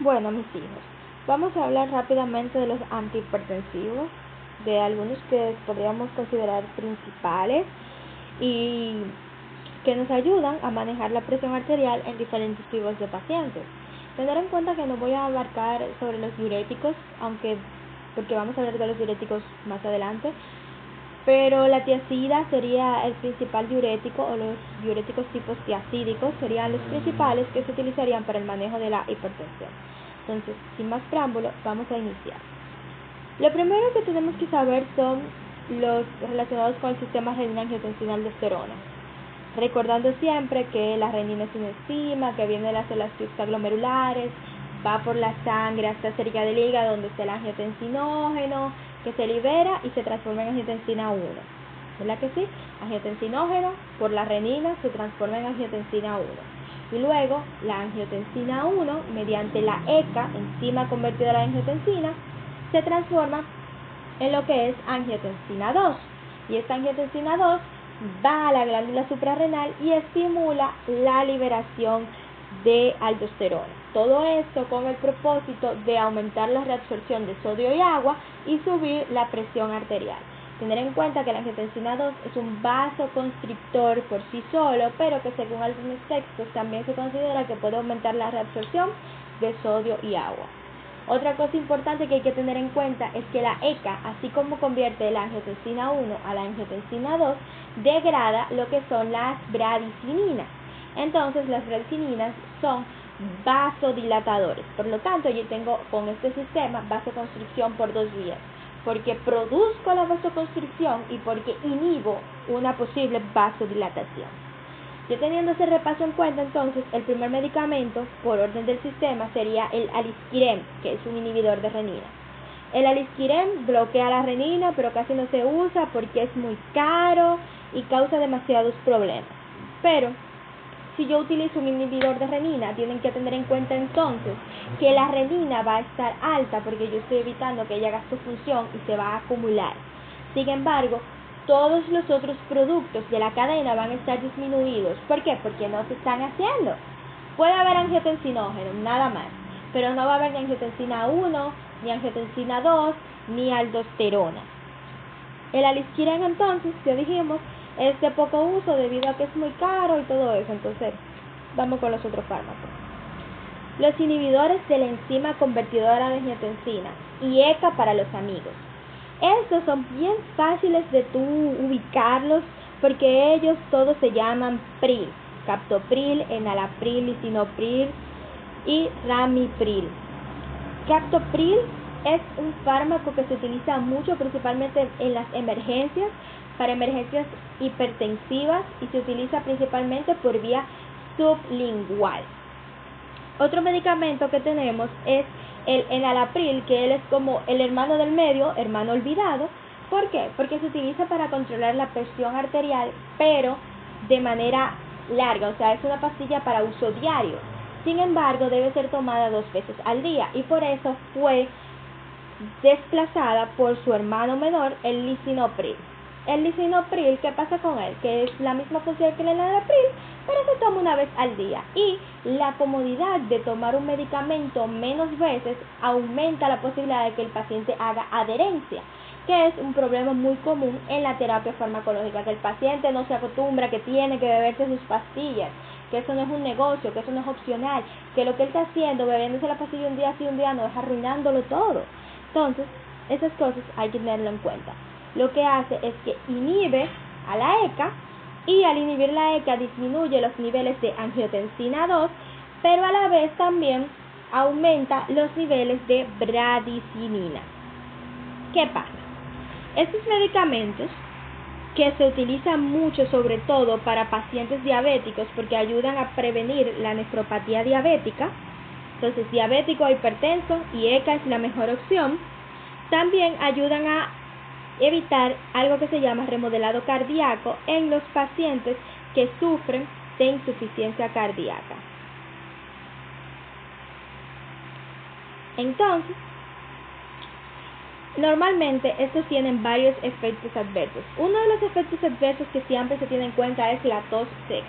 Bueno, mis hijos, vamos a hablar rápidamente de los antihipertensivos, de algunos que podríamos considerar principales y que nos ayudan a manejar la presión arterial en diferentes tipos de pacientes. Tener en cuenta que no voy a abarcar sobre los diuréticos, porque vamos a hablar de los diuréticos más adelante, pero la tiazida sería el principal diurético, o los diuréticos tipos tiazídicos serían los principales que se utilizarían para el manejo de la hipertensión. Entonces, sin más preámbulo, vamos a iniciar. Lo primero que tenemos que saber son los relacionados con el sistema renina-angiotensina-aldosterona, recordando siempre que la renina es una enzima que viene de las células glomerulares, va por la sangre hasta cerca del hígado, donde está el angiotensinógeno, que se libera y se transforma en angiotensina 1. ¿Verdad que sí? Angiotensinógeno por la renina se transforma en angiotensina 1. Y luego la angiotensina 1, mediante la ECA, enzima convertida a la angiotensina, se transforma en lo que es angiotensina 2. Y esta angiotensina 2 va a la glándula suprarrenal y estimula la liberación de aldosterona. Todo esto con el propósito de aumentar la reabsorción de sodio y agua y subir la presión arterial. Tener en cuenta que la angiotensina 2 es un vasoconstrictor por sí solo, pero que según algunos textos también se considera que puede aumentar la reabsorción de sodio y agua. Otra cosa importante que hay que tener en cuenta es que la ECA, así como convierte la angiotensina 1 a la angiotensina 2, degrada lo que son las bradicininas. Entonces, las bradicininas son vasodilatadores. Por lo tanto, yo tengo con este sistema vasoconstricción por dos vías, porque produzco la vasoconstricción y porque inhibo una posible vasodilatación. Yo teniendo ese repaso en cuenta, entonces, el primer medicamento, por orden del sistema, sería el alisquirem, que es un inhibidor de renina. El alisquirem bloquea la renina, pero casi no se usa porque es muy caro y causa demasiados problemas. Pero, si yo utilizo un inhibidor de renina, tienen que tener en cuenta entonces que la renina va a estar alta porque yo estoy evitando que ella haga su función y se va a acumular. Sin embargo, todos los otros productos de la cadena van a estar disminuidos. ¿Por qué? Porque no se están haciendo. Puede haber angiotensinógeno, nada más, pero no va a haber ni angiotensina 1, ni angiotensina 2, ni aldosterona. El alisquirem, entonces, ya dijimos, es de poco uso debido a que es muy caro y todo eso. Entonces, vamos con los otros fármacos. Los inhibidores de la enzima convertidora de angiotensina y ECA para los amigos. Estos son bien fáciles de tú ubicarlos porque ellos todos se llaman PRIL: captopril, enalapril, lisinopril y ramipril. Captopril es un fármaco que se utiliza mucho, principalmente en las emergencias, para emergencias hipertensivas, y se utiliza principalmente por vía sublingual. Otro medicamento que tenemos es el enalapril, que él es como el hermano del medio, hermano olvidado. ¿Por qué? Porque se utiliza para controlar la presión arterial, pero de manera larga, o sea, es una pastilla para uso diario. Sin embargo, debe ser tomada 2 veces al día, y por eso fue desplazada por su hermano menor, el lisinopril. El lisinopril, ¿qué pasa con él? Que es la misma función que el enalapril, pero se toma una vez al día. Y la comodidad de tomar un medicamento menos veces aumenta la posibilidad de que el paciente haga adherencia, que es un problema muy común en la terapia farmacológica, que el paciente no se acostumbra, que tiene que beberse sus pastillas, que eso no es un negocio, que eso no es opcional, que lo que él está haciendo, bebiéndose la pastilla un día sí, un día no, es arruinándolo todo. Entonces, esas cosas hay que tenerlo en cuenta. Lo que hace es que inhibe a la ECA, y al inhibir la ECA disminuye los niveles de angiotensina 2, pero a la vez también aumenta los niveles de bradicinina. ¿Qué pasa? Estos medicamentos, que se utilizan mucho sobre todo para pacientes diabéticos porque ayudan a prevenir la nefropatía diabética, entonces diabético o hipertenso, y ECA es la mejor opción. También ayudan a evitar algo que se llama remodelado cardíaco en los pacientes que sufren de insuficiencia cardíaca. Entonces, normalmente estos tienen varios efectos adversos. Uno de los efectos adversos que siempre se tiene en cuenta es la tos seca.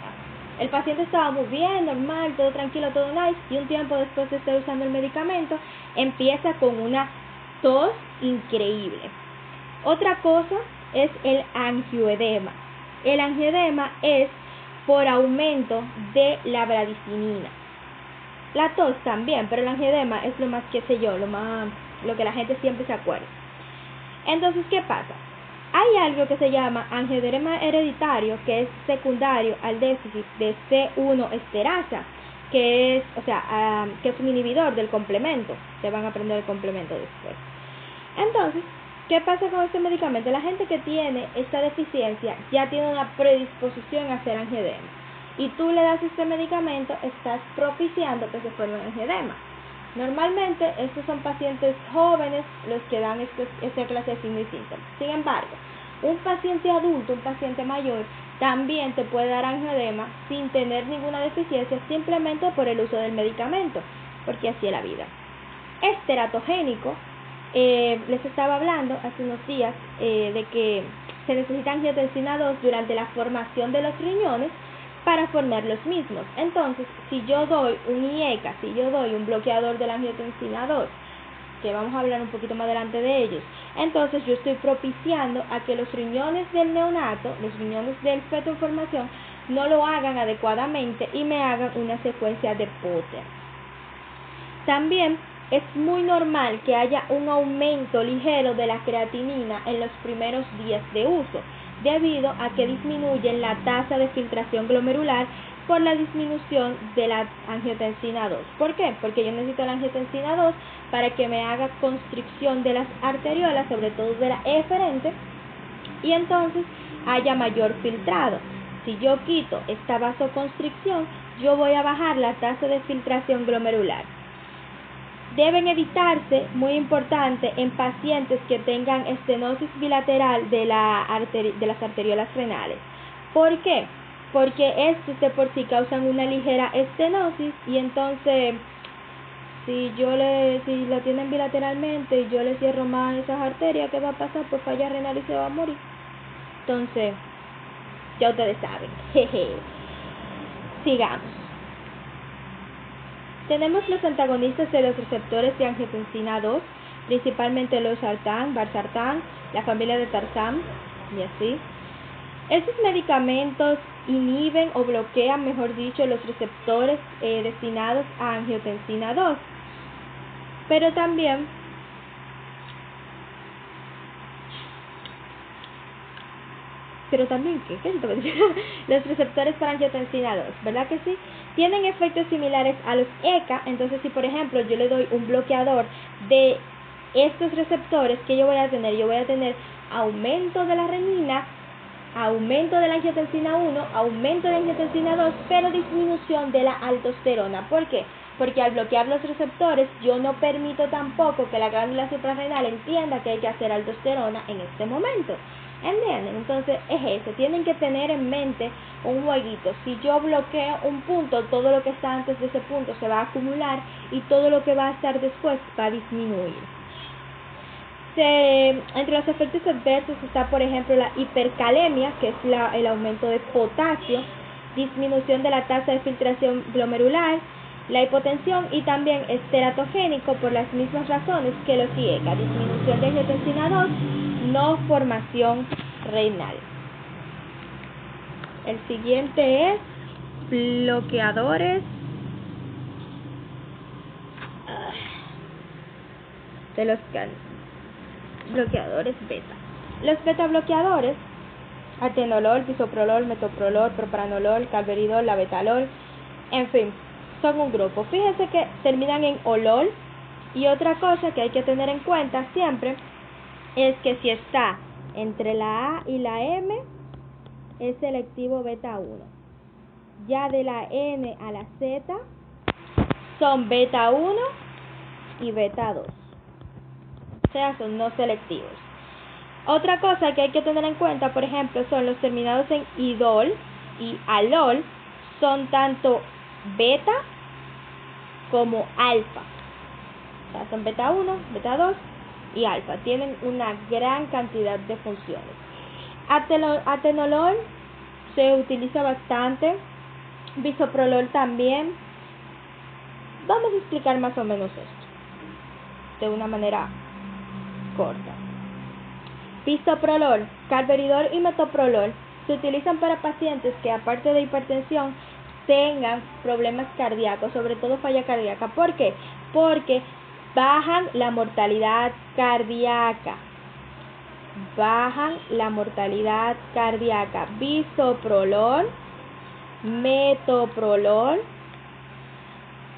El paciente estaba muy bien, normal, todo tranquilo, todo nice, y un tiempo después de estar usando el medicamento, empieza con una tos increíble. Otra cosa es el angioedema. El angioedema es por aumento de la bradicinina. La tos también, pero el angioedema es lo más, qué sé yo, lo que la gente siempre se acuerda. Entonces, ¿qué pasa? Hay algo que se llama angioedema hereditario, que es secundario al déficit de C1 esterasa, que es un inhibidor del complemento. Se van a aprender el complemento después. Entonces, ¿qué pasa con este medicamento? La gente que tiene esta deficiencia ya tiene una predisposición a hacer angioedema. Y tú le das este medicamento, estás propiciando que se forme un angioedema. Normalmente, estos son pacientes jóvenes los que dan esta clase de signos y síntomas. Sin embargo, un paciente adulto, un paciente mayor, también te puede dar angioedema sin tener ninguna deficiencia, simplemente por el uso del medicamento, porque así es la vida. Es teratogénico. Les estaba hablando hace unos días de que se necesita angiotensina 2 durante la formación de los riñones para formar los mismos. Entonces, si yo doy un IECA, si yo doy un bloqueador de la angiotensina 2, que vamos a hablar un poquito más adelante de ellos, entonces yo estoy propiciando a que los riñones del neonato, los riñones del feto en formación, no lo hagan adecuadamente y me hagan una secuencia de Potter. También es muy normal que haya un aumento ligero de la creatinina en los primeros días de uso, debido a que disminuyen la tasa de filtración glomerular por la disminución de la angiotensina 2. ¿Por qué? Porque yo necesito la angiotensina 2 para que me haga constricción de las arteriolas, sobre todo de la eferente, y entonces haya mayor filtrado. Si yo quito esta vasoconstricción, yo voy a bajar la tasa de filtración glomerular. Deben evitarse, muy importante, en pacientes que tengan estenosis bilateral de las arteriolas renales. ¿Por qué? Porque estos de por sí causan una ligera estenosis y entonces si lo tienen bilateralmente y yo le cierro más esas arterias, ¿qué va a pasar? Pues falla renal y se va a morir. Entonces, ya ustedes saben. Sigamos. Tenemos los antagonistas de los receptores de angiotensina 2, principalmente los sartán, valsartán, la familia de tarsán y así. Estos medicamentos inhiben o bloquean, mejor dicho, los receptores destinados a angiotensina 2, pero también ¿qué los receptores para angiotensina 2, ¿verdad que sí? Tienen efectos similares a los ECA. Entonces, si por ejemplo yo le doy un bloqueador de estos receptores, ¿qué yo voy a tener? Yo voy a tener aumento de la renina, aumento de la angiotensina 1, aumento de la angiotensina 2, pero disminución de la aldosterona. ¿Por qué? Porque al bloquear los receptores, yo no permito tampoco que la glándula suprarrenal entienda que hay que hacer aldosterona en este momento. ¿Entienden? Entonces es eso, tienen que tener en mente un jueguito. Si yo bloqueo un punto, todo lo que está antes de ese punto se va a acumular y todo lo que va a estar después va a disminuir. Entre los efectos adversos está, por ejemplo, la hipercalemia, que es el aumento de potasio, disminución de la tasa de filtración glomerular, la hipotensión, y también es teratogénico por las mismas razones que los IECA, disminución de angiotensina 2, no formación renal. El siguiente es bloqueadores de los bloqueadores beta. Los beta bloqueadores, atenolol, bisoprolol, metoprolol, propranolol, calveridol, labetalol, en fin, son un grupo. Fíjense que terminan en olol, y otra cosa que hay que tener en cuenta siempre es que si está entre la A y la M, es selectivo beta 1. Ya de la N a la Z son beta 1 y beta 2. O sea, son no selectivos. Otra cosa que hay que tener en cuenta, por ejemplo, son los terminados en idol y alol, son tanto beta como alfa. O sea, son beta 1, beta 2 y alfa. Tienen una gran cantidad de funciones. Atenolol se utiliza bastante Bisoprolol también. Vamos a explicar más o menos esto de una manera corta. Bisoprolol, carvedilol y metoprolol se utilizan para pacientes que, aparte de hipertensión, tengan problemas cardíacos, sobre todo falla cardíaca. ¿Por qué? Porque bajan la mortalidad cardíaca. Bajan la mortalidad cardíaca. Bisoprolol, metoprolol,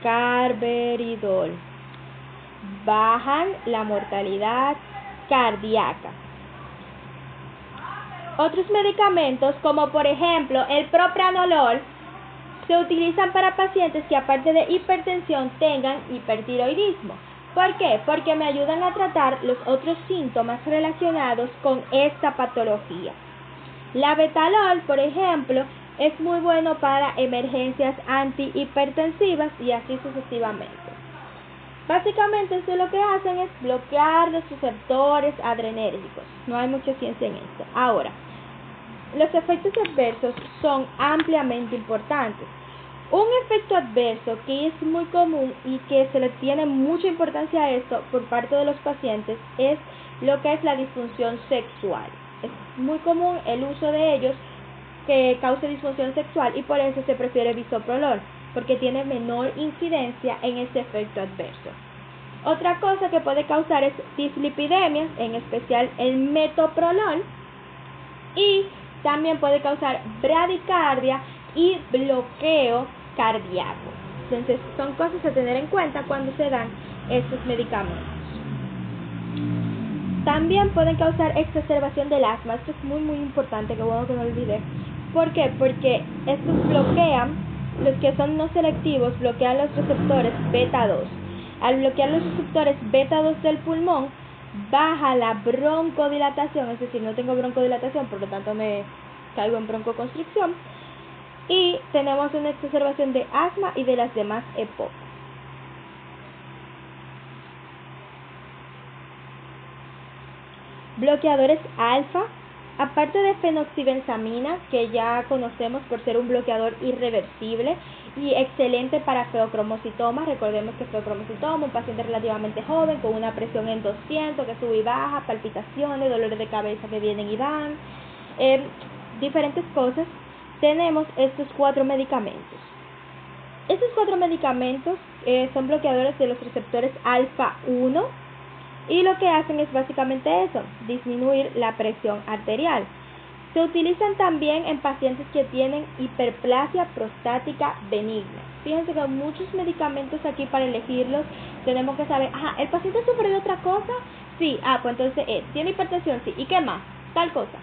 carvedilol. Bajan la mortalidad cardíaca. Otros medicamentos, como por ejemplo el propranolol, se utilizan para pacientes que, aparte de hipertensión, tengan hipertiroidismo. ¿Por qué? Porque me ayudan a tratar los otros síntomas relacionados con esta patología. La betalol, por ejemplo, es muy bueno para emergencias antihipertensivas y así sucesivamente. Básicamente esto lo que hacen es bloquear los receptores adrenérgicos. No hay mucha ciencia en esto. Ahora, los efectos adversos son ampliamente importantes. Un efecto adverso que es muy común y que se le tiene mucha importancia a esto por parte de los pacientes es lo que es la disfunción sexual. Es muy común el uso de ellos que cause disfunción sexual y por eso se prefiere bisoprolol, porque tiene menor incidencia en ese efecto adverso. Otra cosa que puede causar es dislipidemias, en especial el metoprolol, y también puede causar bradicardia y bloqueo cardíaco. Entonces, son cosas a tener en cuenta cuando se dan estos medicamentos. También pueden causar exacerbación del asma. Esto es muy importante, que bueno que no olvidé. ¿Por qué? Porque estos bloquean, los que son no selectivos, bloquean los receptores beta 2. Al bloquear los receptores beta 2 del pulmón, baja la broncodilatación, es decir, no tengo broncodilatación, por lo tanto me caigo en broncoconstricción, y tenemos una exacerbación de asma y de las demás EPOC. Bloqueadores alfa, aparte de fenoxibenzamina, que ya conocemos por ser un bloqueador irreversible y excelente para feocromocitoma. Recordemos que feocromocitoma, un paciente relativamente joven con una presión en 200 que sube y baja, palpitaciones, dolores de cabeza que vienen y van, diferentes cosas. Tenemos estos 4 medicamentos. Estos 4 medicamentos son bloqueadores de los receptores alfa 1 y lo que hacen es básicamente eso, disminuir la presión arterial. Se utilizan también en pacientes que tienen hiperplasia prostática benigna. Fíjense que hay muchos medicamentos aquí para elegirlos. Tenemos que saber, ¿el paciente sufre de otra cosa? Sí, pues entonces ¿tiene hipertensión? Sí. ¿Y qué más? Tal cosa.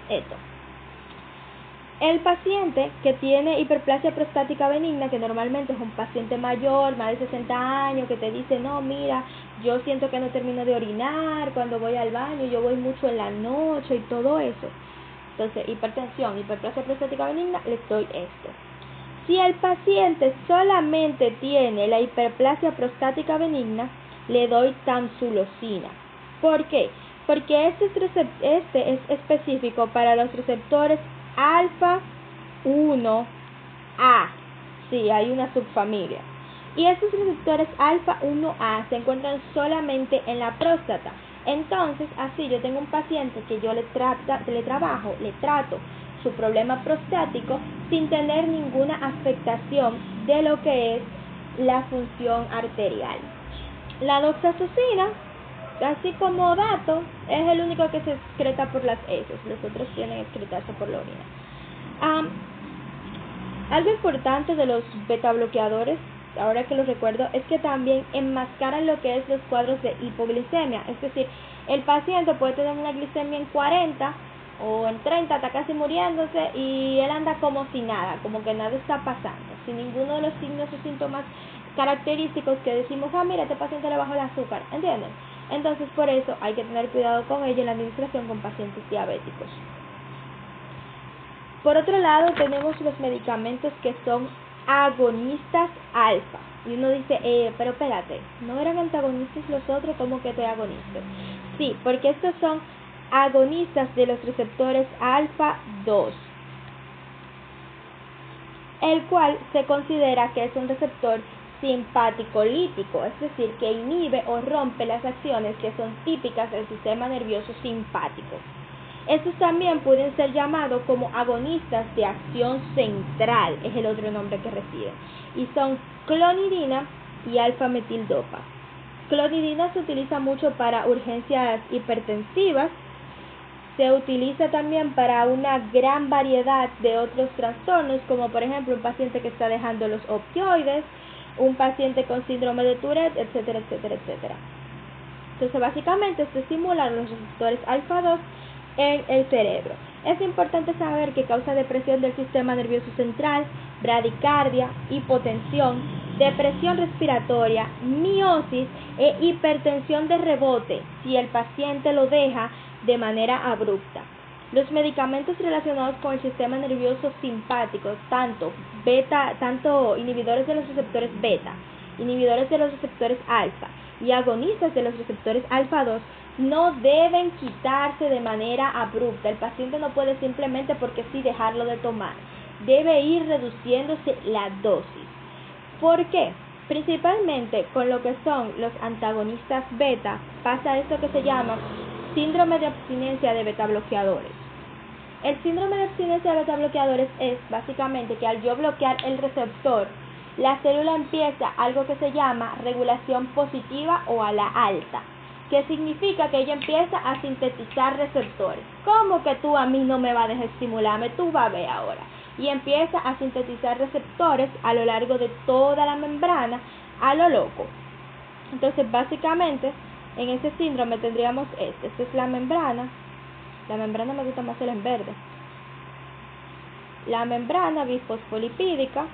Esto. El paciente que tiene hiperplasia prostática benigna, que normalmente es un paciente mayor, más de 60 años, que te dice, no, mira, yo siento que no termino de orinar cuando voy al baño, yo voy mucho en la noche y todo eso. Entonces, hipertensión, hiperplasia prostática benigna, les doy esto. Si el paciente solamente tiene la hiperplasia prostática benigna, le doy tamsulosina. ¿Por qué? Porque este es específico para los receptores alfa 1A. Sí, hay una subfamilia. Y estos receptores alfa 1A se encuentran solamente en la próstata. Entonces, así yo tengo un paciente que yo le trato su problema prostático sin tener ninguna afectación de lo que es la función arterial. La doxazosina, así como dato, es el único que se excreta por las heces, los otros tienen que excretarse por la orina. Algo importante de los beta bloqueadores, ahora que lo recuerdo, es que también enmascaran lo que es los cuadros de hipoglicemia. Es decir, el paciente puede tener una glicemia en 40 o en 30, está casi muriéndose, y él anda como si nada, como que nada está pasando, sin ninguno de los signos o síntomas característicos que decimos, mira, este paciente le bajó el azúcar, ¿entienden? Entonces, por eso hay que tener cuidado con ello en la administración con pacientes diabéticos. Por otro lado, tenemos los medicamentos que son agonistas alfa. Y uno dice, pero espérate, ¿no eran antagonistas los otros? ¿Cómo que te agonistas? Sí, porque estos son agonistas de los receptores alfa 2. el cual se considera que es un receptor simpático-lítico, es decir, que inhibe o rompe las acciones que son típicas del sistema nervioso simpático. Estos también pueden ser llamados como agonistas de acción central, es el otro nombre que reciben, y son clonidina y alfa-metildopa. Clonidina se utiliza mucho para urgencias hipertensivas, se utiliza también para una gran variedad de otros trastornos, como por ejemplo un paciente que está dejando los opioides, un paciente con síndrome de Tourette, etcétera, etcétera, etcétera. Entonces, básicamente, se estimulan los receptores alfa-2 en el cerebro. Es importante saber que causa depresión del sistema nervioso central, bradicardia, hipotensión, depresión respiratoria, miosis e hipertensión de rebote si el paciente lo deja de manera abrupta. Los medicamentos relacionados con el sistema nervioso simpático, tanto inhibidores de los receptores beta, inhibidores de los receptores alfa y agonistas de los receptores alfa-2, no deben quitarse de manera abrupta. El paciente no puede simplemente porque sí dejarlo de tomar. Debe ir reduciéndose la dosis. ¿Por qué? Principalmente con lo que son los antagonistas beta, pasa esto que se llama síndrome de abstinencia de beta bloqueadores. El síndrome de abstinencia de beta bloqueadores es básicamente que al yo bloquear el receptor, la célula empieza algo que se llama regulación positiva o a la alta, que significa que ella empieza a sintetizar receptores. ¿Cómo que tú a mí no me vas a dejar estimularme? Tú vas a ver ahora. Y empieza a sintetizar receptores a lo largo de toda la membrana a lo loco. Entonces, básicamente, en ese síndrome tendríamos esta es la membrana. La membrana me gusta más el en verde. La membrana bifosfolipídica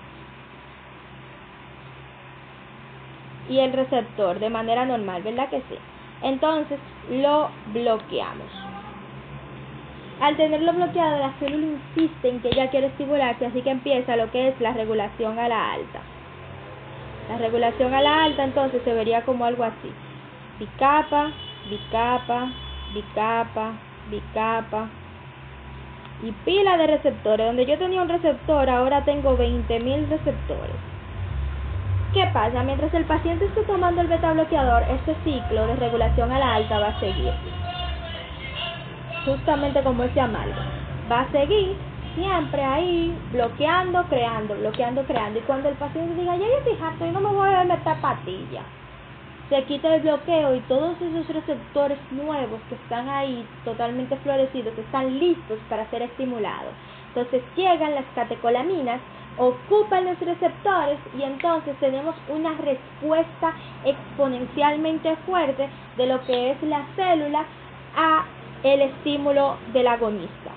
y el receptor de manera normal, ¿verdad que sí? Entonces lo bloqueamos. Al tenerlo bloqueado, la célula insiste en que ella quiere estimularse, así que empieza lo que es la regulación a la alta. La regulación a la alta entonces se vería como algo así: bicapa, bicapa, bicapa, bicapa y pila de receptores. Donde yo tenía un receptor, ahora tengo 20.000 receptores. ¿Qué pasa? Mientras el paciente esté tomando el beta bloqueador, este ciclo de regulación a la alta va a seguir. Justamente como ese amalgam. Va a seguir siempre ahí, bloqueando, creando, bloqueando, creando. Y cuando el paciente diga, ya yo estoy harto, yo no me voy a meter patilla, se quita el bloqueo y todos esos receptores nuevos que están ahí totalmente florecidos están listos para ser estimulados. Entonces llegan las catecolaminas, ocupan los receptores y entonces tenemos una respuesta exponencialmente fuerte de lo que es la célula a el estímulo del agonista.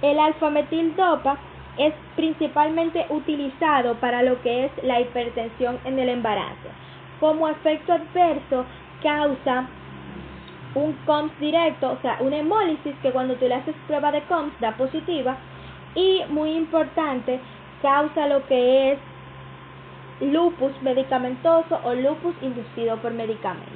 El alfa-metildopa es principalmente utilizado para lo que es la hipertensión en el embarazo. Como efecto adverso causa un COMS directo, o sea, una hemólisis que cuando tú le haces prueba de COMS da positiva, y muy importante, causa lo que es lupus medicamentoso o lupus inducido por medicamentos.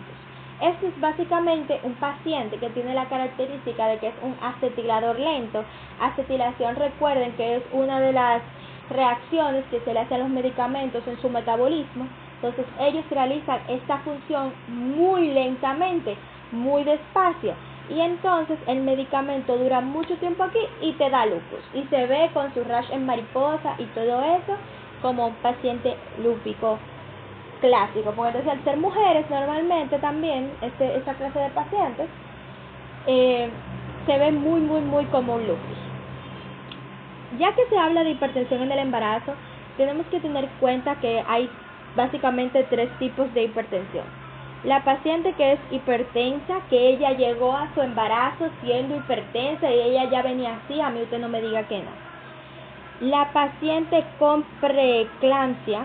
Este es básicamente un paciente que tiene la característica de que es un acetilador lento. Acetilación, recuerden que es una de las reacciones que se le hace a los medicamentos en su metabolismo. Entonces ellos realizan esta función muy lentamente, muy despacio. Y entonces el medicamento dura mucho tiempo aquí y te da lupus. Y se ve con su rash en mariposa y todo eso como un paciente lúpico clásico, porque entonces al ser mujeres normalmente también esta clase de pacientes se ve muy como un lupus. Ya que se habla de hipertensión en el embarazo, tenemos que tener en cuenta que hay básicamente 3 tipos de hipertensión. La paciente que es hipertensa, que ella llegó a su embarazo siendo hipertensa y ella ya venía así, a mí usted no me diga que no. La paciente con preeclampsia,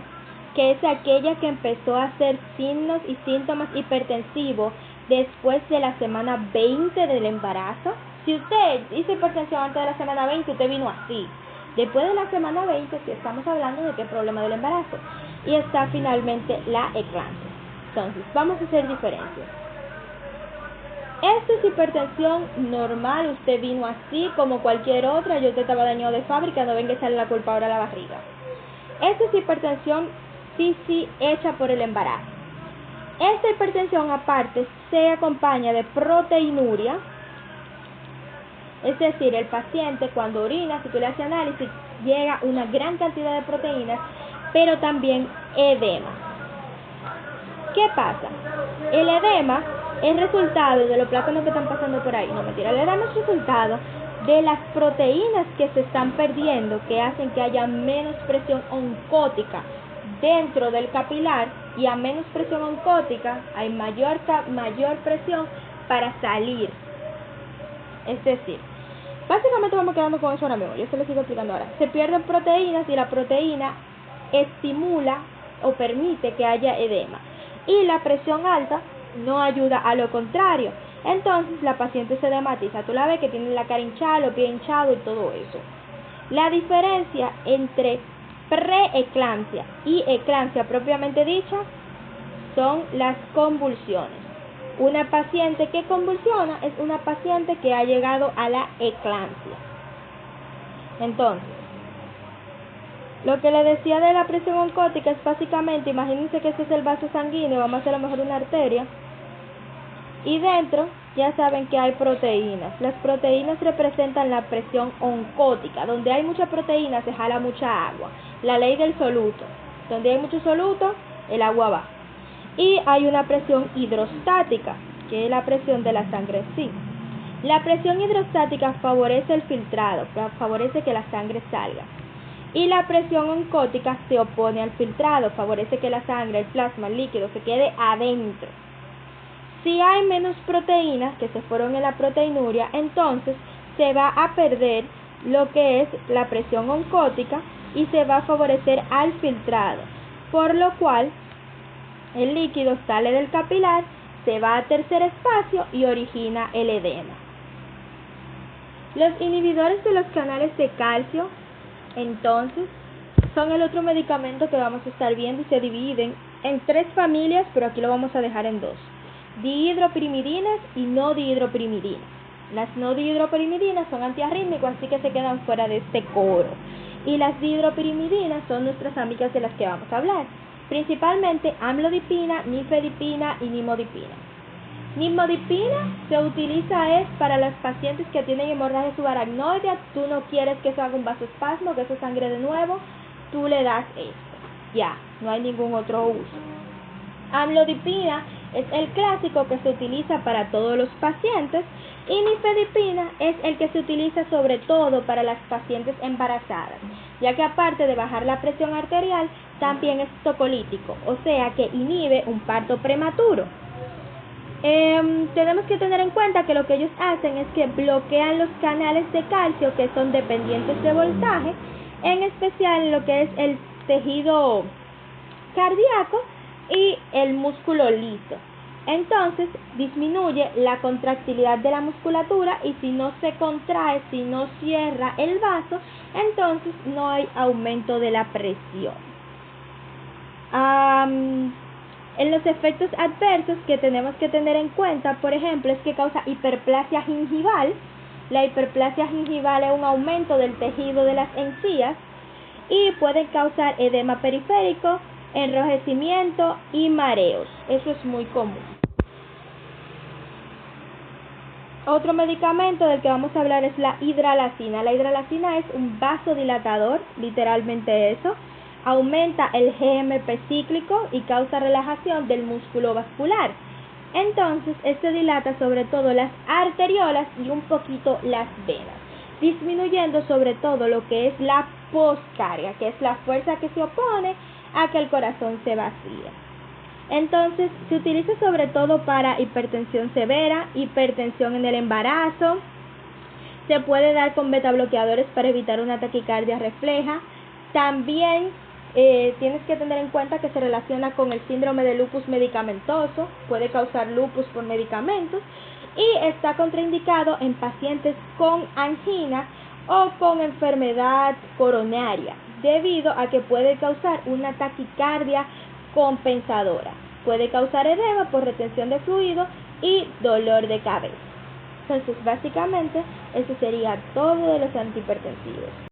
que es aquella que empezó a hacer signos y síntomas hipertensivos después de la semana 20 del embarazo. Si usted hizo hipertensión antes de la semana 20, usted vino así. Después de la semana 20, si estamos hablando de qué problema del embarazo. Y está finalmente la eclampsia. Entonces, vamos a hacer diferencias. Esto es hipertensión normal, usted vino así como cualquier otra, yo usted estaba dañado de fábrica, no venga a echarle la culpa ahora a la barriga. Esto es hipertensión sí hecha por el embarazo. Esta hipertensión aparte se acompaña de proteinuria, es decir, el paciente cuando orina, si tú le haces análisis, llega una gran cantidad de proteínas, pero también edema. ¿Qué pasa? El edema es resultado de los plátanos que están pasando por ahí. No, mentira, el edema es resultado de las proteínas que se están perdiendo, que hacen que haya menos presión oncótica dentro del capilar, y a menos presión oncótica hay mayor presión para salir. Es decir, básicamente vamos quedando con eso ahora mismo, yo se lo sigo explicando ahora. Se pierden proteínas y la proteína estimula o permite que haya edema. Y la presión alta no ayuda, a lo contrario. Entonces la paciente se edematiza. Tú la ves que tiene la cara hinchada, los pies hinchados y todo eso. La diferencia entre preeclampsia y eclampsia propiamente dicha son las convulsiones. Una paciente que convulsiona es una paciente que ha llegado a la eclampsia. Entonces, lo que le decía de la presión oncótica es básicamente, imagínense que este es el vaso sanguíneo, vamos a hacer a lo mejor una arteria, y dentro ya saben que hay proteínas. Las proteínas representan la presión oncótica. Donde hay mucha proteína se jala mucha agua. La ley del soluto. Donde hay mucho soluto, el agua va. Y hay una presión hidrostática, que es la presión de la sangre en sí. La presión hidrostática favorece el filtrado, favorece que la sangre salga. Y la presión oncótica se opone al filtrado, favorece que la sangre, el plasma, el líquido se quede adentro. Si hay menos proteínas que se fueron en la proteinuria, entonces se va a perder lo que es la presión oncótica y se va a favorecer al filtrado, por lo cual el líquido sale del capilar, se va a tercer espacio y origina el edema. Los inhibidores de los canales de calcio, entonces, son el otro medicamento que vamos a estar viendo y se dividen en 3 familias, pero aquí lo vamos a dejar en 2. Dihidropirimidinas y no dihidropirimidinas. Las no dihidropirimidinas son antiarrítmicos, así que se quedan fuera de este coro. Y las dihidropirimidinas son nuestras amigas de las que vamos a hablar, principalmente amlodipina, nifedipina y nimodipina. Nimodipina se utiliza para los pacientes que tienen hemorragia subaracnoidea. Tú no quieres que eso haga un vasoespasmo, que eso sangre de nuevo, tú le das esto. Ya, no hay ningún otro uso. Amlodipina es el clásico que se utiliza para todos los pacientes, y nifedipina es el que se utiliza sobre todo para las pacientes embarazadas, ya que aparte de bajar la presión arterial, también es tocolítico, o sea que inhibe un parto prematuro. Tenemos que tener en cuenta que lo que ellos hacen es que bloquean los canales de calcio que son dependientes de voltaje, en especial lo que es el tejido cardíaco y el músculo liso. Entonces disminuye la contractilidad de la musculatura, y si no se contrae, si no cierra el vaso, entonces no hay aumento de la presión. En los efectos adversos que tenemos que tener en cuenta, por ejemplo, es que causa hiperplasia gingival. La hiperplasia gingival es un aumento del tejido de las encías y puede causar edema periférico, enrojecimiento y mareos. Eso es muy común. Otro medicamento del que vamos a hablar es la hidralacina. La hidralacina es un vasodilatador, literalmente eso. Aumenta el GMP cíclico y causa relajación del músculo vascular. Entonces, este dilata sobre todo las arteriolas y un poquito las venas, disminuyendo sobre todo lo que es la poscarga, que es la fuerza que se opone a que el corazón se vacíe. Entonces, se utiliza sobre todo para hipertensión severa, hipertensión en el embarazo. Se puede dar con betabloqueadores para evitar una taquicardia refleja. También tienes que tener en cuenta que se relaciona con el síndrome de lupus medicamentoso, puede causar lupus por medicamentos, y está contraindicado en pacientes con angina o con enfermedad coronaria, debido a que puede causar una taquicardia compensadora. Puede causar edema por retención de fluido y dolor de cabeza. Entonces, básicamente, eso sería todo de los antihipertensivos.